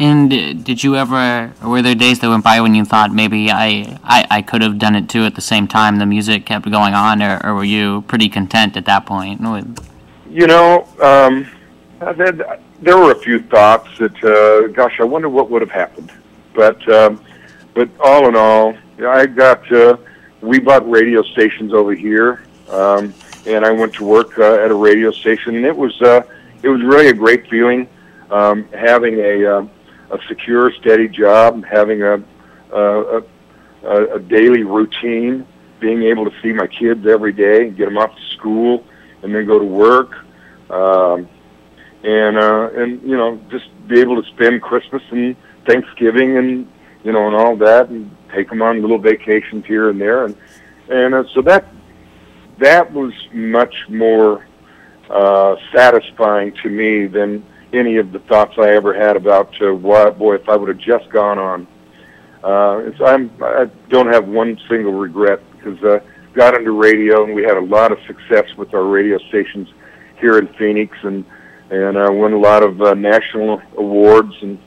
And did you ever, were there days that went by when you thought maybe I could have done it too at the same time the music kept going on, or were you pretty content at that point? You know, there were a few thoughts that, gosh, I wonder what would have happened. But all in all, we bought radio stations over here, and I went to work at a radio station, and it was really a great feeling, having a secure, steady job, having a daily routine, being able to see my kids every day, get them off to school, and then go to work, and you know, just be able to spend Christmas and Thanksgiving and and all that, and take them on little vacations here and there, and so that was much more satisfying to me than any of the thoughts I ever had about, boy, if I would have just gone on. I don't have one single regret, because got into radio, and we had a lot of success with our radio stations here in Phoenix, and won a lot of national awards, and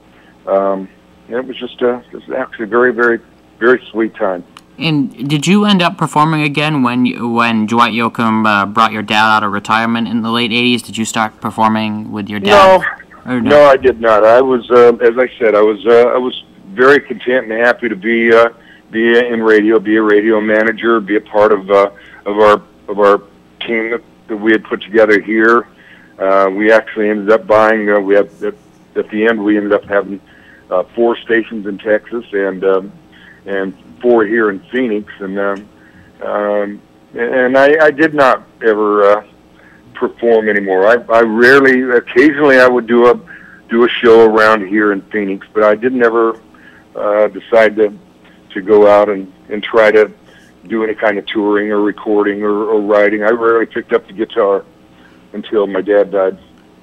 it was just actually a very, very, very sweet time. And did you end up performing again when Dwight Yoakam brought your dad out of retirement in the late '80s? Did you start performing with your dad? No, I did not. I was, as I said, I was very content and happy to be in radio, be a radio manager, be a part of our team that we had put together here. We actually ended up buying. At the end, we ended up having 4 stations in Texas and 4 here in Phoenix, and I did not ever perform anymore. I rarely, occasionally, I would do a show around here in Phoenix, but I didn't ever decide to go out and try to do any kind of touring or recording or writing. I rarely picked up the guitar until my dad died.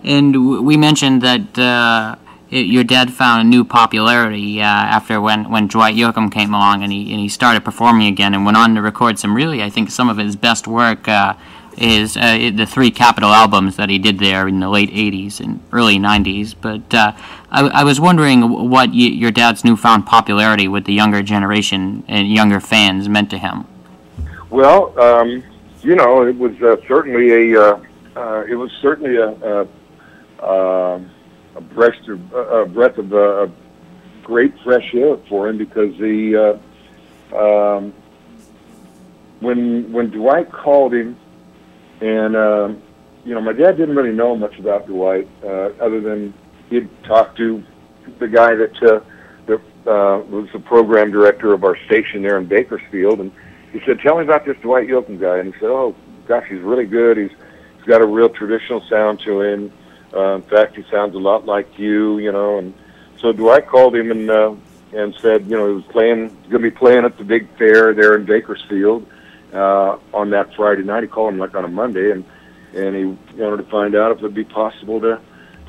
And we mentioned that your dad found a new popularity after when Dwight Yoakam came along, and he started performing again and went on to record I think some of his best work is the 3 Capitol albums that he did there in the late '80s and early '90s. But I was wondering what your dad's newfound popularity with the younger generation and younger fans meant to him. Well, it was certainly a breath of great fresh air for him, because when Dwight called him, and my dad didn't really know much about Dwight other than he'd talked to the guy that was the program director of our station there in Bakersfield, and he said, "Tell me about this Dwight Yoakam guy." And he said, "Oh gosh, he's really good. He's got a real traditional sound to him. In fact, he sounds a lot like you, And so Dwight called him and said, he was going to be playing at the big fair there in Bakersfield on that Friday night. He called him like on a Monday, and he wanted to find out if it would be possible to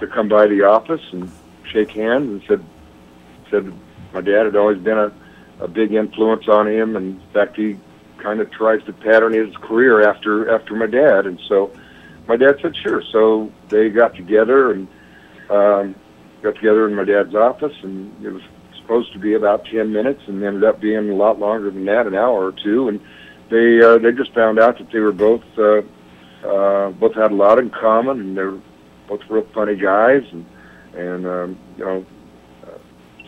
come by the office and shake hands. And said my dad had always been a big influence on him, and in fact, he kind of tries to pattern his career after my dad. And so my dad said sure. So they got together in my dad's office, and it was supposed to be about 10 minutes, and ended up being a lot longer than that, an hour or two. And they just found out that they were both had a lot in common, and they were both real funny guys, and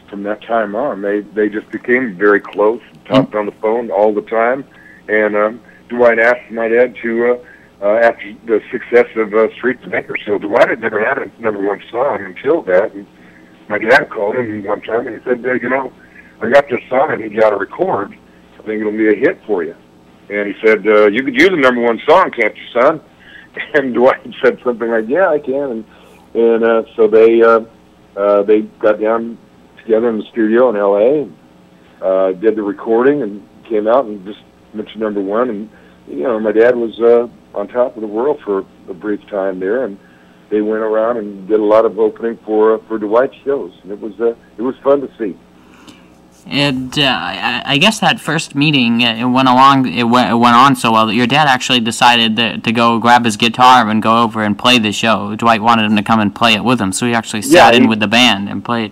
from that time on, they just became very close, talked on the phone all the time. And Dwight asked my dad to. After the success of Streets of Bakersfield, Dwight had never had a #1 song until that. And my dad called him one time, and he said, I got this song I need you to record. I think it'll be a hit for you. And he said, you could use a #1 song, can't you, son? And Dwight said something like, yeah, I can. And so they got down together in the studio in L.A., and did the recording, and came out and just went to #1. And, my dad was on top of the world for a brief time there, and they went around and did a lot of opening for Dwight's shows, and it was fun to see. And I guess that first meeting it went on so well that your dad actually decided to go grab his guitar and go over and play the show. Dwight wanted him to come and play it with him, so he actually sat in with the band and played.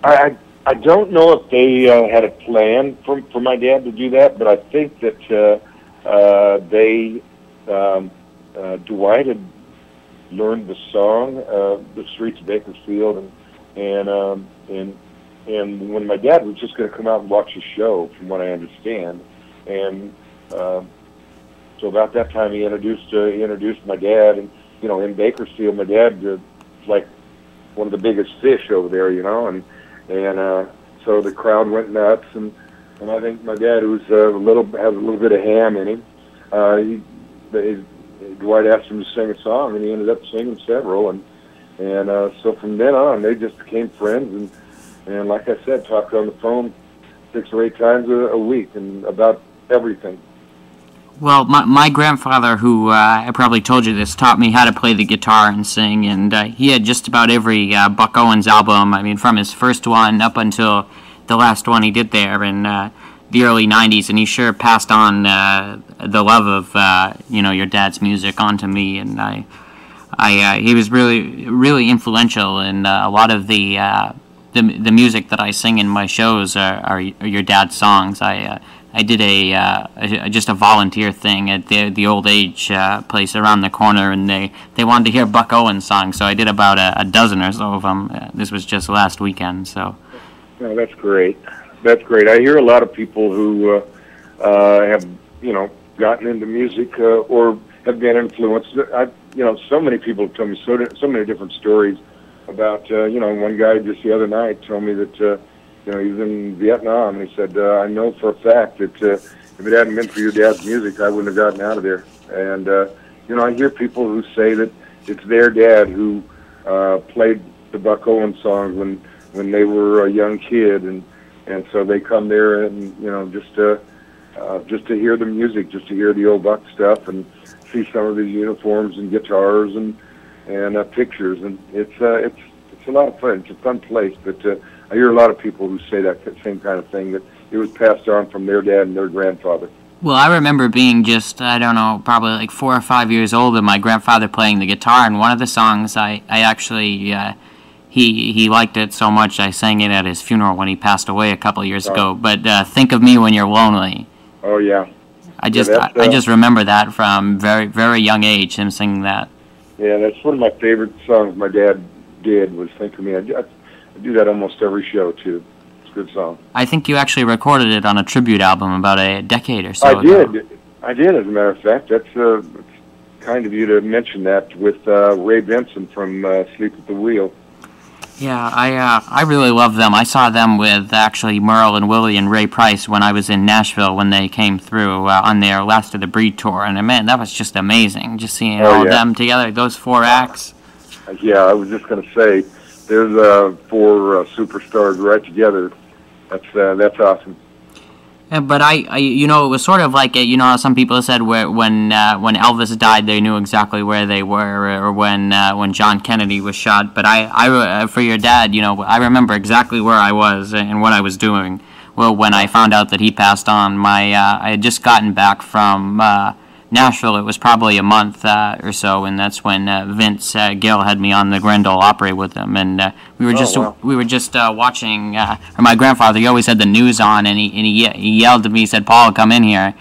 I don't know if they had a plan for my dad to do that, but I think that Dwight had learned the song, "The Streets of Bakersfield," and when my dad was just going to come out and watch the show, from what I understand, and so about that time he introduced my dad, and in Bakersfield, my dad was like one of the biggest fish over there, and so the crowd went nuts, and I think my dad, who's has a little bit of ham in him, Dwight asked him to sing a song, and he ended up singing several, and so from then on they just became friends, and like I said, talked on the phone 6 or 8 times a week and about everything. Well, my grandfather, who I probably told you this, taught me how to play the guitar and sing, and he had just about every Buck Owens album. I mean, from his first one up until the last one he did there in the early '90s, and he sure passed on the love of your dad's music onto me, and he was really influential in a lot of the music that I sing in my shows are your dad's songs. I did just a volunteer thing at the old age place around the corner, and they wanted to hear Buck Owens songs, so I did about a dozen or so of them. This was just last weekend, so. Oh, that's great. That's great. I hear a lot of people who have gotten into music or have been influenced. So many people have told me so many different stories about. One guy just the other night told me that. He was in Vietnam, and he said, I know for a fact that if it hadn't been for your dad's music, I wouldn't have gotten out of there. And, I hear people who say that it's their dad who played the Buck Owens songs when they were a young kid, and so they come there and, just to hear the music, just to hear the old Buck stuff and see some of his uniforms and guitars and pictures. And it's a lot of fun. It's a fun place, but I hear a lot of people who say that same kind of thing, that it was passed on from their dad and their grandfather. Well, I remember being just, I don't know, probably like 4 or 5 years old, and my grandfather playing the guitar, and one of the songs I actually, he liked it so much I sang it at his funeral when he passed away a couple of years ago, but Think of Me When You're Lonely. Oh, yeah. I just remember that from very, very young age, him singing that. Yeah, that's one of my favorite songs my dad did, was Think of Me. I do that almost every show, too. It's a good song. I think you actually recorded it on a tribute album about a decade or so ago. I did, as a matter of fact. That's kind of you to mention that, with Ray Benson from Sleep at the Wheel. Yeah, I really love them. I saw them with actually Merle and Willie and Ray Price when I was in Nashville when they came through on their Last of the Breed tour, and man, that was just amazing, just seeing all of them together, those 4 acts. Yeah, I was just going to say, there's 4 superstars right together. That's awesome. Yeah, but it was sort of like, how some people said when Elvis died, they knew exactly where they were, or when John Kennedy was shot. But I for your dad, I remember exactly where I was and what I was doing. Well, when I found out that he passed on, I had just gotten back from Nashville. It was probably a month or so, and that's when Vince Gill had me on the Grand Ole Opry with him, and we were just watching. My grandfather, he always had the news on, and he yelled at me. He said, "Paul, come in here."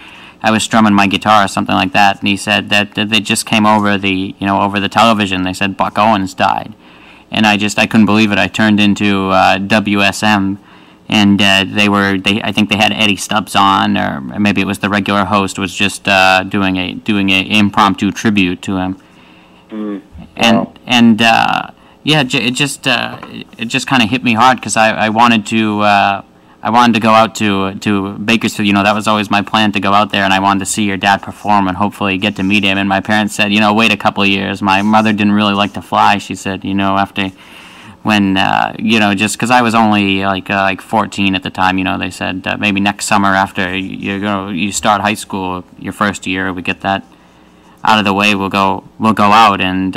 I was strumming my guitar or something like that, and he said that they just came over the television. They said Buck Owens died, and I couldn't believe it. I turned into WSM. And I think they had Eddie Stubbs on, or maybe it was the regular host was just doing a impromptu tribute to him. It just kind of hit me hard, because I wanted to go out to Bakersfield. That was always my plan, to go out there, and I wanted to see your dad perform and hopefully get to meet him. And my parents said, wait a couple of years. My mother didn't really like to fly. She said, after. When just because I was only like 14 at the time, they said maybe next summer after you start high school, your first year, we get that out of the way, we'll go out. And